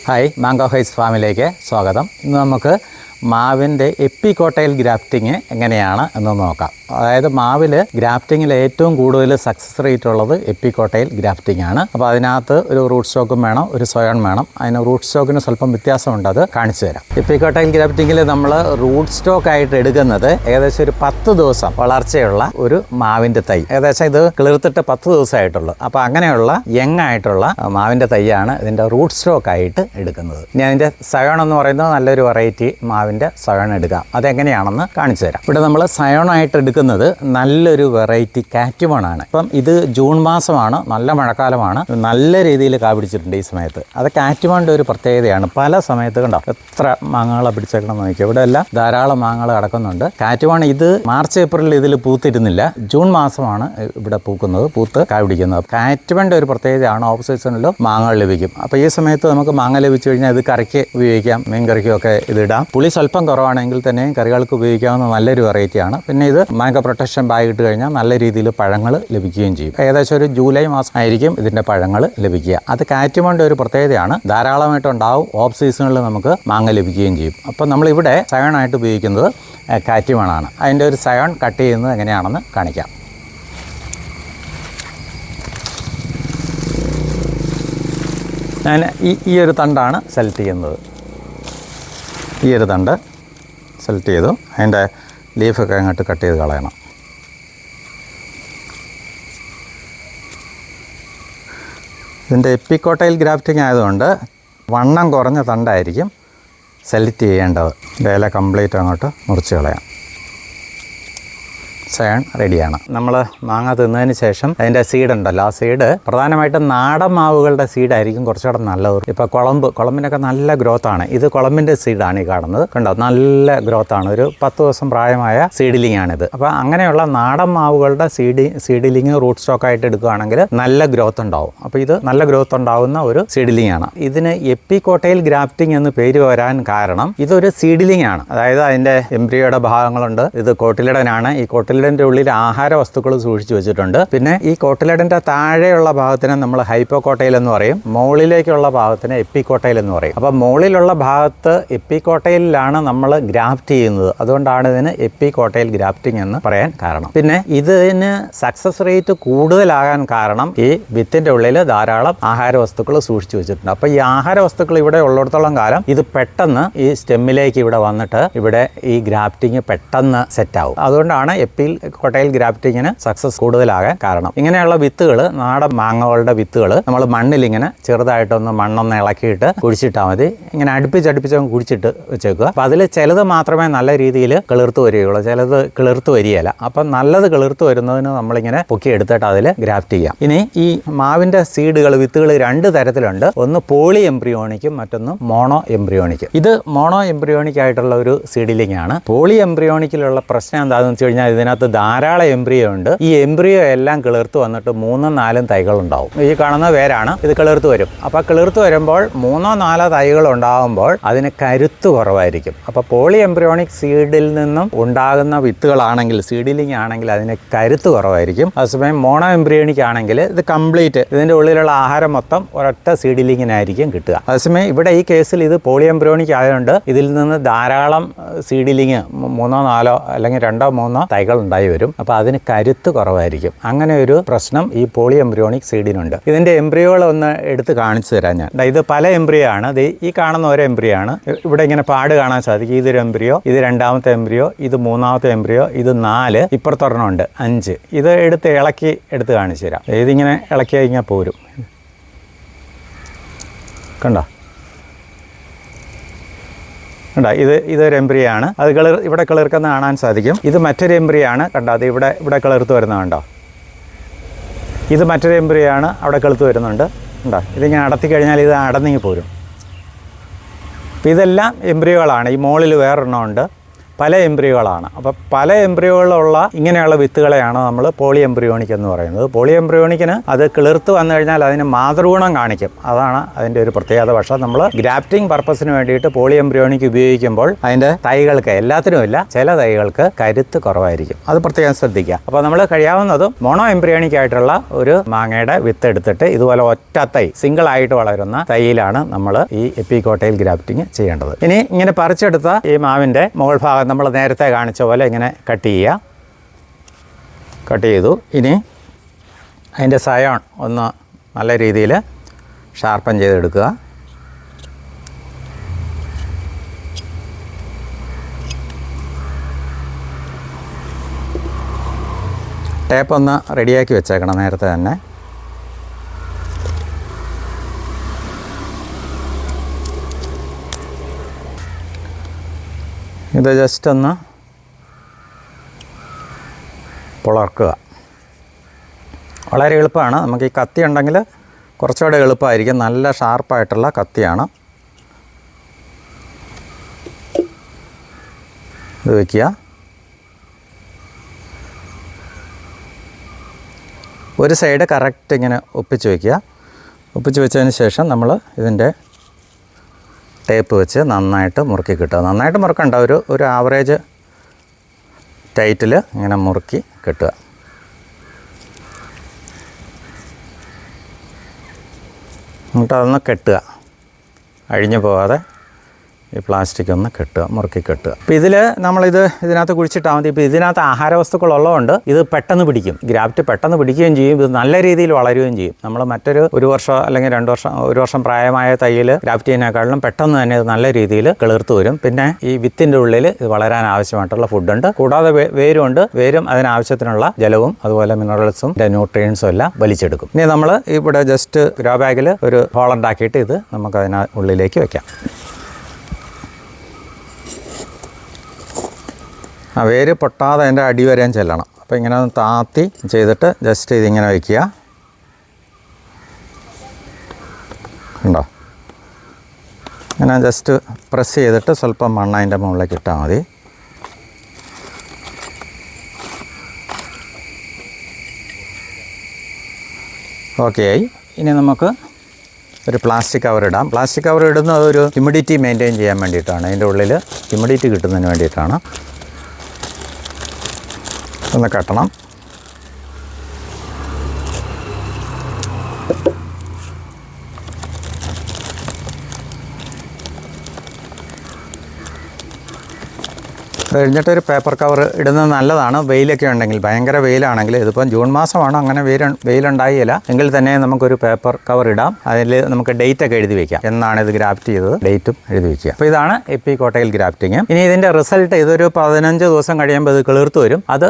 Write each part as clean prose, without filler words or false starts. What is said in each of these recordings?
Hi, mango ഹൈസ് ഫാമിലേക്ക് സ്വാഗതം. ഇന്ന് നമുക്ക് മാവിൻ്റെ എപ്പിക്കോട്ടയിൽ ഗ്രാഫ്റ്റിങ് എങ്ങനെയാണ് എന്ന് നോക്കാം. അതായത് മാവിൽ ഗ്രാഫ്റ്റിങ്ങിൽ ഏറ്റവും കൂടുതൽ സക്സസ് റേറ്റ് ഉള്ളത് എപ്പിക്കോട്ടയിൽ ഗ്രാഫ്റ്റിംഗ് ആണ്. അപ്പോൾ അതിനകത്ത് ഒരു റൂട്ട് സ്റ്റോക്കും വേണം, ഒരു സോയൺ വേണം. അതിന് റൂട്ട് സ്റ്റോക്കിന് സ്വല്പം വ്യത്യാസമുണ്ട്, അത് കാണിച്ചു തരാം. എപ്പിക്കോട്ടയിൽ ഗ്രാഫ്റ്റിങ്ങിൽ നമ്മൾ റൂട്ട് സ്റ്റോക്ക് ആയിട്ട് എടുക്കുന്നത് ഏകദേശം ഒരു 10 ദിവസം വളർച്ചയുള്ള ഒരു മാവിൻ്റെ തൈ. ഏകദേശം ഇത് കിളിർത്തിട്ട് 10 ദിവസമായിട്ടുള്ളൂ. അപ്പോൾ അങ്ങനെയുള്ള യങ് ആയിട്ടുള്ള മാവിൻ്റെ തൈയാണ് ഇതിൻ്റെ റൂട്ട് സ്റ്റോക്ക് ആയിട്ട് എടുക്കുന്നത്. ഇനി അതിൻ്റെ സയോൺ എന്ന് പറയുന്നത് നല്ലൊരു വെറൈറ്റി മാവിൻ്റെ സയോൺ എടുക്കാം. അതെങ്ങനെയാണെന്ന് കാണിച്ചു തരാം. ഇവിടെ നമ്മൾ സയോണായിട്ട് എടുക്കുന്നത് നല്ലൊരു വെറൈറ്റി കാറ്റുമോൺ ആണ്. ഇപ്പം ഇത് ജൂൺ മാസമാണ്, നല്ല മഴക്കാലമാണ്, നല്ല രീതിയിൽ കാ പിടിച്ചിട്ടുണ്ട് ഈ സമയത്ത്. അത് കാറ്റുമോണിൻ്റെ ഒരു പ്രത്യേകതയാണ്. പല സമയത്ത് കണ്ടോ എത്ര മാങ്ങകളെ പിടിച്ചേക്കണം നോക്കിയാൽ ഇവിടെ എല്ലാം ധാരാളം മാങ്ങകൾ കിടക്കുന്നുണ്ട്. കാറ്റുമോൺ ഇത് മാർച്ച് ഏപ്രിലിൽ ഇതിൽ പൂത്തിരുന്നില്ല, ജൂൺ മാസമാണ് ഇവിടെ പൂക്കുന്നത്, പൂത്ത് കാ പിടിക്കുന്നത്. കാറ്റുമോണിൻ്റെ ഒരു പ്രത്യേകതയാണ്, ഓഫ് സീസണിലും മാങ്ങകൾ ലഭിക്കും. അപ്പോൾ ഈ സമയത്ത് നമുക്ക് മാങ്ങ ലഭിച്ചു കഴിഞ്ഞാൽ ഇത് കറിക്ക് ഉപയോഗിക്കാം, മീൻ കറിക്കും ഒക്കെ ഇതിടാം. പുളി സ്വല്പം കുറവാണെങ്കിൽ തന്നെ കറികൾക്ക് ഉപയോഗിക്കാവുന്ന നല്ലൊരു വെറൈറ്റിയാണ്. പിന്നെ ഇത് മാംഗോ പ്രൊട്ടക്ഷൻ ബാഗ് ഇട്ട് കഴിഞ്ഞാൽ നല്ല രീതിയിൽ പഴങ്ങൾ ലഭിക്കുകയും ചെയ്യും. ഏകദേശം ഒരു ജൂലൈ മാസം ആയിരിക്കും ഇതിൻ്റെ പഴങ്ങൾ ലഭിക്കുക. അത് കാറ്റുമോണിൻ്റെ ഒരു പ്രത്യേകതയാണ്, ധാരാളമായിട്ടുണ്ടാവും. ഓഫ് സീസണിൽ നമുക്ക് മാങ്ങ ലഭിക്കുകയും ചെയ്യും. അപ്പോൾ നമ്മളിവിടെ സയോണായിട്ട് ഉപയോഗിക്കുന്നത് കാറ്റുമോണാണ്. അതിൻ്റെ ഒരു സയോൺ കട്ട് ചെയ്യുന്നത് എങ്ങനെയാണെന്ന് കാണിക്കാം. ഞാൻ ഈ ഒരു തണ്ടാണ് സെലക്ട് ചെയ്യുന്നത്. ഈ ഒരു തണ്ട് സെലക്ട് ചെയ്തു, അതിൻ്റെ ലീഫൊക്കെ അങ്ങോട്ട് കട്ട് ചെയ്ത് കളയണം. ഇതിൻ്റെ എപ്പിക്കോട്ടയിൽ ഗ്രാഫ്റ്റിംഗ് ആയതുകൊണ്ട് വണ്ണം കുറഞ്ഞ തണ്ടായിരിക്കും സെലക്ട് ചെയ്യേണ്ടത്. ഇല കംപ്ലീറ്റ് അങ്ങോട്ട് മുറിച്ച് കളയാം. സയോൺ റെഡിയാണ്. നമ്മൾ മാങ്ങ തിന്നതിന് ശേഷം അതിൻ്റെ സീഡ് ഉണ്ടല്ലോ, ആ സീഡ് പ്രധാനമായിട്ടും നാടൻ മാവുകളുടെ സീഡായിരിക്കും കുറച്ചുകൂടെ നല്ലത്. ഇപ്പോൾ കുളമ്പിനൊക്കെ നല്ല ഗ്രോത്താണ്. ഇത് കുളമ്പിൻ്റെ സീഡാണ് ഈ കാണുന്നത്, കണ്ടോ നല്ല ഗ്രോത്താണ്. ഒരു 10 ദിവസം പ്രായമായ സീഡിലിംഗ് ആണിത്. അപ്പോൾ അങ്ങനെയുള്ള നാടൻ മാവുകളുടെ സീഡിലിംഗ് റൂട്ട് സ്റ്റോക്കായിട്ട് എടുക്കുകയാണെങ്കിൽ നല്ല ഗ്രോത്ത് ഉണ്ടാവും. അപ്പോൾ ഇത് നല്ല ഗ്രോത്ത് ഉണ്ടാവുന്ന ഒരു സീഡിലിംഗ് ആണ്. ഇതിന് എപ്പിക്കോട്ടയിൽ ഗ്രാഫ്റ്റിംഗ് എന്ന് പേര് വരാൻ കാരണം ഇതൊരു സീഡിലിംഗ് ആണ്. അതായത് അതിൻ്റെ എംബ്രിയോയുടെ ഭാഗങ്ങളുണ്ട്. ഇത് കോട്ടിലിടനാണ്. ഈ കോട്ടിലിടൻ്റെ ഉള്ളിൽ ആഹാര വസ്തുക്കൾ സൂക്ഷിച്ചു വെച്ചിട്ടുണ്ട്. പിന്നെ ഈ കോട്ടിലിടൻ്റെ താഴെയുള്ള ഭാഗത്തിന് നമ്മൾ ഹൈപ്പോക്കോട്ടയിൽ എന്ന് പറയും, മുകളിലേക്കുള്ള ഭാഗത്തിന് എപ്പിക്കോട്ടയിൽ എന്ന് പറയും. അപ്പോൾ മുകളിലുള്ള ഭാഗത്ത് എപ്പിക്കോട്ടയിലാണ് നമ്മൾ ഗ്രാഫ്റ്റ് ചെയ്യുന്നത്. അതുകൊണ്ടാണ് ഇതിന് എപ്പിക്കോട്ടയിൽ ഗ്രാഫ്റ്റിംഗ് എന്ന് പറയാൻ കാരണം. പിന്നെ ഇതിന് സക്സസ് റേറ്റ് കൂടുതലാകാൻ കാരണം ഈ വിത്തിൻ്റെ ഉള്ളിൽ ധാരാളം ആഹാര വസ്തുക്കൾ സൂക്ഷിച്ചു വെച്ചിട്ടുണ്ട്. അപ്പോൾ ഈ ആഹാര വസ്തുക്കൾ ഇവിടെ ഉള്ളിടത്തോളം കാലം ഇത് പെട്ടെന്ന് ഈ സ്റ്റെമ്മിലേക്ക് ഇവിടെ വന്നിട്ട് ഇവിടെ ഈ ഗ്രാഫ്റ്റിംഗ് പെട്ടെന്ന് സെറ്റാവും. അതുകൊണ്ടാണ് എപ്പിക്കോട്ടയിൽ ഗ്രാഫ്റ്റിങ്ങിന് സക്സസ് കൂടുതലാകാൻ കാരണം. ഇങ്ങനെയുള്ള വിത്തുകൾ, നാടൻ മാങ്ങകളുടെ വിത്തുകൾ നമ്മൾ മണ്ണിൽ ഇങ്ങനെ ചെറുതായിട്ടൊന്ന് മണ്ണൊന്ന് ഇളക്കിയിട്ട് കുഴിച്ചിട്ടാൽ മതി. ഇങ്ങനെ അടുപ്പിച്ചങ്ങ് കുഴിച്ചിട്ട് വെച്ചേക്കുക. അപ്പോൾ അതിൽ ചിലത് മാത്രമേ നല്ല രീതിയിൽ കിളിർത്ത് വരികയുള്ളൂ, ചിലത് കിളിർത്ത് വരികയില്ല. അപ്പം നല്ലത് കിളിർത്ത് വരുന്നതിന് നമ്മളിങ്ങനെ പൊക്കി എടുത്തിട്ട് അതിൽ ഗ്രാഫ്റ്റ് ചെയ്യാം. ഇനി ഈ മാവിൻ്റെ വിത്തുകൾ 2 തരത്തിലുണ്ട്. ഒന്ന് പോളി എംബ്രിയോണിക്കും മറ്റൊന്ന് മോണോ എംബ്രിയോണിക്കും. ഇത് മോണോ എംബ്രിയോണിക് ആയിട്ടുള്ള ഒരു സീഡിലിംഗ് ആണ്. പോളി എംബ്രിയോണിക്കിലുള്ള പ്രശ്നം എന്താണെന്ന് വെച്ച് കഴിഞ്ഞാൽ ഇതിനകത്ത് ധാരാളം എംബ്രിയോ ഉണ്ട്. ഈ എംബ്രിയോ എല്ലാം കിളിർത്ത് വന്നിട്ട് 3-4 തൈകൾ ഉണ്ടാവും. ഈ കാണുന്ന വേരാണ്, ഇത് കിളിർത്ത് വരും. അപ്പോൾ കിളിർത്ത് വരുമ്പോൾ 3-4 തൈകൾ ഉണ്ടാകുമ്പോൾ അതിന് കരുത്ത് കുറവായിരിക്കും. അപ്പോൾ പോളി എംബ്രിയോണിക് സീഡിൽ നിന്നും ഉണ്ടാകുന്ന വിത്തുകളാണെങ്കിൽ, സീഡിലിംഗ് ആണെങ്കിൽ അതിന് കരുത്ത് കുറവായിരിക്കും. അതേസമയം മോണോ എംബ്രിയോണിക് ആണെങ്കിൽ ഇത് കംപ്ലീറ്റ് ഇതിൻ്റെ ഉള്ളിലുള്ള ആഹാരം മൊത്തം ഒരൊറ്റ സീഡിലിങ്ങിനായിരിക്കും കിട്ടുക. അതേസമയം ഇവിടെ ഈ കേസിൽ ഇത് പോളി എംബ്രിയോണിക് ആയതുകൊണ്ട് ഇതിൽ നിന്ന് ധാരാളം സീഡിലിംഗ് 3-4 അല്ലെങ്കിൽ 2-3 തൈകൾ ഉണ്ടായി വരും. അപ്പോൾ അതിന് കരുത്ത് കുറവായിരിക്കും. അങ്ങനെ ഒരു പ്രശ്നം ഈ പോളി എംബ്രിയോണിക് സീഡിനുണ്ട്. ഇതിൻ്റെ എംബ്രിയോകൾ ഒന്ന് എടുത്ത് കാണിച്ചു തരാം ഞാൻ. ഇത് പല എംബ്രിയോ ആണ്. ഈ കാണുന്ന ഒരു എംബ്രിയോ ആണ്. ഇവിടെ ഇങ്ങനെ പാട് കാണാൻ സാധിക്കും. ഇതൊരു എംബ്രിയോ, ഇത് 2ാമത്തെ എംബ്രിയോ, ഇത് 3ാമത്തെ എംബ്രിയോ, ഇത് 4, ഇപ്പുറത്തൊരെണ്ണമുണ്ട് 5. ഇത് എടുത്ത് കാണിച്ചു തരാം. ഇതിങ്ങനെ ഇളക്കി കഴിഞ്ഞാൽ പോരും. കണ്ടോ കണ്ടോ, ഇതൊരു എംബ്രിയോ ആണ്. അത് ഇവിടെ കിളിർക്കുന്ന കാണാൻ സാധിക്കും. ഇത് മറ്റൊരു എംബ്രിയോ ആണ്. കണ്ടോ, അത് ഇവിടെ കിളിർത്ത് വരുന്നത് കണ്ടോ. ഇത് മറ്റൊരു എംബ്രിയോ ആണ്, അവിടെ കിളിർത്ത് വരുന്നുണ്ട്. കണ്ടോ, ഇതിങ്ങനെ അടത്തി കഴിഞ്ഞാൽ ഇത് അടന്നിങ്ങി പോരും. അപ്പോൾ ഇതെല്ലാം എംബ്രിയോകളാണ്. ഈ മുകളിൽ വേറൊരെണ്ണമുണ്ട്. പല എംബ്രിയോകളാണ്. അപ്പോൾ പല എംബ്രിയോകളുള്ള ഇങ്ങനെയുള്ള വിത്തുകളെയാണ് നമ്മൾ പോളി എംബ്രിയോണിക് എന്ന് പറയുന്നത്. പോളി എംബ്രിയോണിക്കിന് അത് കിളിർത്ത് വന്നു കഴിഞ്ഞാൽ അതിന് മാതൃഗുണം കാണിക്കും. അതാണ് അതിൻ്റെ ഒരു പ്രത്യേകത. പക്ഷേ നമ്മൾ ഗ്രാഫ്റ്റിംഗ് പർപ്പസിന് വേണ്ടിയിട്ട് പോളി എംബ്രിയോണിക് ഉപയോഗിക്കുമ്പോൾ അതിൻ്റെ തൈകൾക്ക്, എല്ലാത്തിനുമില്ല, ചില തൈകൾക്ക് കരുത്ത് കുറവായിരിക്കും. അത് പ്രത്യേകം ശ്രദ്ധിക്കുക. അപ്പോൾ നമ്മൾ കഴിയാവുന്നതും മോണോ എംബ്രിയോണിക് ആയിട്ടുള്ള ഒരു മാങ്ങയുടെ വിത്ത് എടുത്തിട്ട് ഇതുപോലെ ഒറ്റ തൈ, സിംഗിൾ ആയിട്ട് വളരുന്ന തൈയിലാണ് നമ്മൾ ഈ എപ്പികോട്ടയിൽ ഗ്രാഫ്റ്റിംഗ് ചെയ്യേണ്ടത്. ഇനി ഇങ്ങനെ പറിച്ചെടുത്ത ഈ മാവിൻ്റെ മുകൾ ഭാഗം നമ്മൾ നേരത്തെ കാണിച്ച പോലെ ഇങ്ങനെ കട്ട് ചെയ്യുക. കട്ട് ചെയ്തു. ഇനി അതിൻ്റെ സയോൺ ഒന്ന് നല്ല രീതിയിൽ ഷാർപ്പൻ ചെയ്തെടുക്കുക. ടേപ്പ് ഒന്ന് റെഡിയാക്കി വെച്ചേക്കണം നേരത്തെ തന്നെ. ഇത് ജസ്റ്റ് ഒന്ന് പുളർക്കുക. വളരെ എളുപ്പമാണ്. നമുക്ക് ഈ കത്തി ഉണ്ടെങ്കിൽ കുറച്ചുകൂടെ എളുപ്പമായിരിക്കും. നല്ല ഷാർപ്പായിട്ടുള്ള കത്തിയാണ്. ഇത് വയ്ക്കുക. ഒരു സൈഡ് കറക്റ്റ് ഇങ്ങനെ ഒപ്പിച്ച് വയ്ക്കുക. ഒപ്പിച്ച് വെച്ചതിന് ശേഷം നമ്മൾ ഇതിൻ്റെ ടേപ്പ് വെച്ച് നന്നായിട്ട് മുറുക്കി കിട്ടുക. നന്നായിട്ട് മുറുക്കണ്ട, ഒരു ആവറേജ് ടൈറ്റിൽ ഇങ്ങനെ മുറുക്കി കിട്ടുക. എന്നിട്ട് അതൊന്ന് കെട്ടുക. അഴിഞ്ഞു പോകാതെ ഈ പ്ലാസ്റ്റിക് ഒന്ന് കെട്ടുക, മുറുക്കി കെട്ടുക. അപ്പോൾ ഇതിനകത്ത് കുഴിച്ചിട്ടാൽ മതി. ഇപ്പോൾ ഇതിനകത്ത് ആഹാരവസ്തുക്കളുള്ളതുകൊണ്ട് ഇത് പെട്ടെന്ന് പിടിക്കും. ഗ്രാഫ്റ്റ് പെട്ടെന്ന് പിടിക്കുകയും ചെയ്യും. ഇത് നല്ല രീതിയിൽ വളരുകയും ചെയ്യും. നമ്മൾ ഒരു വർഷം അല്ലെങ്കിൽ 2 വർഷം, 1 വർഷം പ്രായമായ തൈയിൽ ഗ്രാഫ്റ്റ് ചെയ്യുന്നതിനേക്കാളും പെട്ടെന്ന് തന്നെ ഇത് നല്ല രീതിയിൽ കിളിർത്ത് വരും. പിന്നെ ഈ വിത്തിൻ്റെ ഉള്ളിൽ ഇത് വളരാൻ ആവശ്യമായിട്ടുള്ള ഫുഡുണ്ട്. കൂടാതെ വേരുമുണ്ട്. വേരും അതിനാവശ്യത്തിനുള്ള ജലവും അതുപോലെ മിനറൽസും ന്യൂട്രിയൻസും എല്ലാം വലിച്ചെടുക്കും. ഇനി നമ്മൾ ഇവിടെ ജസ്റ്റ് ഗ്രോ ബാഗിൽ ഒരു ഹോളുണ്ടാക്കിയിട്ട് ഇത് നമുക്ക് ഉള്ളിലേക്ക് വെക്കാം. ആ വേര് പൊട്ടാതെ അതിൻ്റെ അടി വരെയും ചെല്ലണം. അപ്പോൾ ഇങ്ങനെ ഒന്ന് താത്തി ചെയ്തിട്ട് ജസ്റ്റ് ഇതിങ്ങനെ വയ്ക്കുക. ഉണ്ടോ? ഇങ്ങനെ ജസ്റ്റ് പ്രസ് ചെയ്തിട്ട് സ്വല്പം മണ്ണ് അതിൻ്റെ മുകളിലേക്ക് ഇട്ടാൽ മതി. ഓക്കെ ആയി. ഇനി നമുക്ക് ഒരു പ്ലാസ്റ്റിക് കവർ ഇടാം. പ്ലാസ്റ്റിക് കവർ ഇടുന്നത് ഒരു ഹ്യൂമിഡിറ്റി മെയിൻറ്റെയിൻ ചെയ്യാൻ വേണ്ടിയിട്ടാണ്. അതിൻ്റെ ഉള്ളിൽ ഹ്യൂമിഡിറ്റി കിട്ടുന്നതിന് വേണ്ടിയിട്ടാണ്. ഒന്ന് കട്ടണം. കഴിഞ്ഞിട്ടൊരു പേപ്പർ കവർ ഇടുന്നത് നല്ലതാണ്. വെയിലൊക്കെ ഉണ്ടെങ്കിൽ, ഭയങ്കര വെയിലാണെങ്കിൽ, ഇതിപ്പം ജൂൺ മാസമാണ്, അങ്ങനെ വെയിലുണ്ടായില്ല എങ്കിൽ തന്നെ നമുക്കൊരു പേപ്പർ കവർ ഇടാം. അതിൽ നമുക്ക് ഡേറ്റ് ഒക്കെ എഴുതി വയ്ക്കാം. എന്നാണ് ഇത് ഗ്രാഫ്റ്റ് ചെയ്തത്, ഡേറ്റും എഴുതി വയ്ക്കുക. അപ്പോൾ ഇതാണ് എപ്പികോട്ടയിൽ ഗ്രാഫ്റ്റിങ്. ഇനി ഇതിൻ്റെ റിസൾട്ട് ഇതൊരു 15 ദിവസം കഴിയുമ്പോൾ ഇത് കിളിർത്ത് വരും. അത്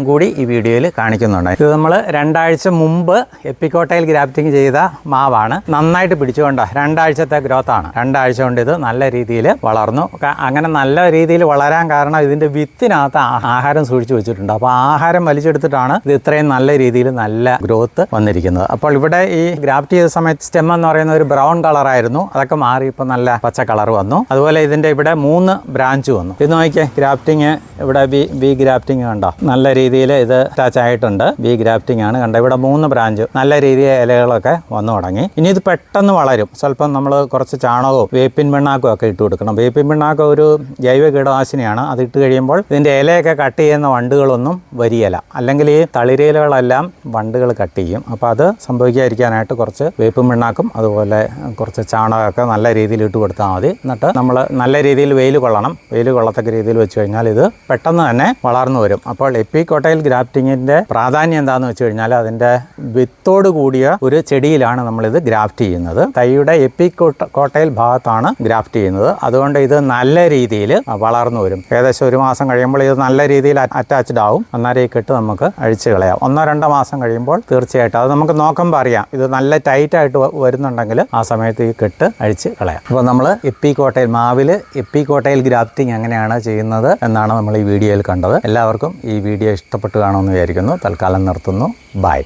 കൂടി ഈ വീഡിയോയിൽ കാണിക്കുന്നുണ്ട്. ഇത് നമ്മൾ 2 ആഴ്ച മുമ്പ് എപ്പികോട്ടയിൽ ഗ്രാഫ്റ്റിംഗ് ചെയ്ത മാവാണ്. നന്നായിട്ട് പിടിച്ചുകൊണ്ടോ 2 ആഴ്ചത്തെ ഗ്രോത്താണ്. 2 ആഴ്ച കൊണ്ട് ഇത് നല്ല രീതിയിൽ വളർന്നു. അങ്ങനെ നല്ല രീതിയിൽ വളരാൻ കാരണം ഇതിൻ്റെ വിത്തിനകത്ത് ആഹാരം സൂക്ഷിച്ചു വെച്ചിട്ടുണ്ട്. അപ്പോൾ ആഹാരം വലിച്ചെടുത്തിട്ടാണ് ഇത് ഇത്രയും നല്ല രീതിയിൽ നല്ല ഗ്രോത്ത് വന്നിരിക്കുന്നത്. അപ്പോൾ ഇവിടെ ഈ ഗ്രാഫ്റ്റ് ചെയ്ത സമയത്ത് സ്റ്റെം എന്ന് പറയുന്ന ഒരു ബ്രൗൺ കളറായിരുന്നു. അതൊക്കെ മാറി ഇപ്പോൾ നല്ല പച്ച കളർ വന്നു. അതുപോലെ ഇതിൻ്റെ ഇവിടെ 3 ബ്രാഞ്ച് വന്നു. ഇത് നോക്കിയേ, ഗ്രാഫ്റ്റിംഗ് ഇവിടെ ബി ഗ്രാഫ്റ്റിംഗ് കണ്ടോ, നല്ല രീതിയിൽ ഇത് അറ്റാച്ച് ആയിട്ടുണ്ട്. ബി ഗ്രാഫ്റ്റിംഗ് ആണ് കണ്ടോ. ഇവിടെ 3 ബ്രാഞ്ച് നല്ല രീതിയിൽ ഇലകളൊക്കെ വന്നു തുടങ്ങി. ഇനി ഇത് പെട്ടെന്ന് വളരും. സ്വല്പം നമ്മൾ കുറച്ച് ചാണകവും വേപ്പിൻ പിണ്ണാക്കും ഒക്കെ ഇട്ട് കൊടുക്കണം. വേപ്പിൻ പിണ്ണാക്കം ഒരു ജൈവ കീടനാശിനിയാണ്. അത് ഇട്ട് കഴിയുമ്പോൾ ഇതിൻ്റെ ഇലയൊക്കെ കട്ട് ചെയ്യുന്ന വണ്ടുകളൊന്നും വരികയില്ല. അല്ലെങ്കിൽ ഈ തളിരിലകളെല്ലാം വണ്ടുകൾ കട്ട് ചെയ്യും. അപ്പോൾ അത് സംഭവിക്കാതിരിക്കാനായിട്ട് കുറച്ച് വേപ്പും പിണ്ണാക്കും അതുപോലെ കുറച്ച് ചാണകമൊക്കെ നല്ല രീതിയിൽ ഇട്ട് കൊടുത്താൽ മതി. എന്നിട്ട് നമ്മൾ നല്ല രീതിയിൽ വെയിൽ കൊള്ളണം. വെയിൽ കൊള്ളത്തക്ക രീതിയിൽ വെച്ച് കഴിഞ്ഞാൽ ഇത് പെട്ടെന്ന് തന്നെ വളർന്നു വരും. അപ്പോൾ എപ്പികോട്ടയിൽ ഗ്രാഫ്റ്റിങ്ങിൻ്റെ പ്രാധാന്യം എന്താണെന്ന് വെച്ച് കഴിഞ്ഞാൽ അതിൻ്റെ വിത്തോട് കൂടിയ ഒരു ചെടിയിലാണ് നമ്മളിത് ഗ്രാഫ്റ്റ് ചെയ്യുന്നത്. തൈയുടെ എപ്പികോട്ടയിൽ ഭാഗത്താണ് ഗ്രാഫ്റ്റ് ചെയ്യുന്നത്. അതുകൊണ്ട് ഇത് നല്ല രീതിയിൽ വളർന്നു വരും. ഏകദേശം 1 മാസം കഴിയുമ്പോൾ ഇത് നല്ല രീതിയിൽ അറ്റാച്ച്ഡ് ആവും. അന്നേരം ഈ കെട്ട് നമുക്ക് അഴിച്ച് കളയാം. 1-2 മാസം കഴിയുമ്പോൾ തീർച്ചയായിട്ടും അത് നമുക്ക് നോക്കുമ്പോൾ അറിയാം. ഇത് നല്ല ടൈറ്റായിട്ട് വരുന്നുണ്ടെങ്കിൽ ആ സമയത്ത് ഈ കെട്ട് അഴിച്ച് കളയാം. അപ്പോൾ നമ്മൾ എപ്പികോട്ടയിൽ മാവിൽ എപ്പികോട്ടയിൽ ഗ്രാഫ്റ്റിംഗ് എങ്ങനെയാണ് ചെയ്യുന്നത് എന്നാണ് നമ്മൾ ഈ വീഡിയോയിൽ കണ്ടത്. എല്ലാവർക്കും ഈ വീഡിയോ ഇഷ്ടപ്പെട്ട് കാണുമെന്ന് വിചാരിക്കുന്നു. തൽക്കാലം നിർത്തുന്നു. ബൈ.